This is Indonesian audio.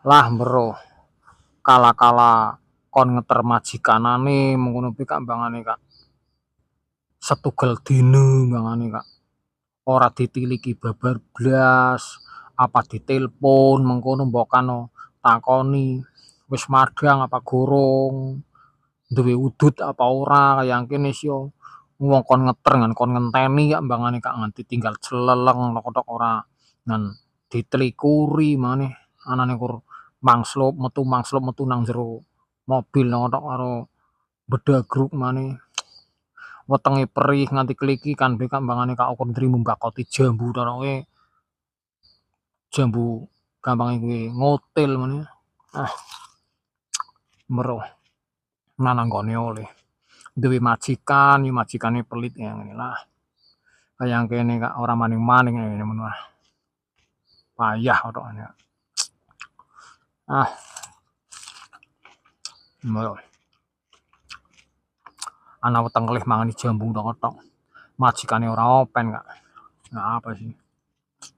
Lah bro, kala-kala kon ngeter majikanane mengkono kuwi Kak mbangane Kak. Setunggal dina mbangane Kak. Ora ditiliki babar blas, apa ditelepon mengkono mbok kano takoni wis madhang apa gorong, duwe udut apa ora kaya kene sio. Wong kon ngeter ngan kon ngenteni Kak mbangane Kak nganti tinggal celeleng tok ora ngan ditelikuri maneh anane kur mangslop metu nang jero mobil tok karo bedagruk maneh. Wetenge perih nganti klikikan be Kak mbangane Kak kon trimo mbakoti jambu taroke jambu gampange kuwi ngotil meneh. Ah, meruh nang nggone oleh. Duwe majikan, ya majikane pelit ya ngene lah. Kaya kene Kak ora maning-maning ngene men lah. Payah otokane. Ah, meruh. Ana weteng kelih mangani jambu tok. Majikane ora open Kak. Nah, apa sih?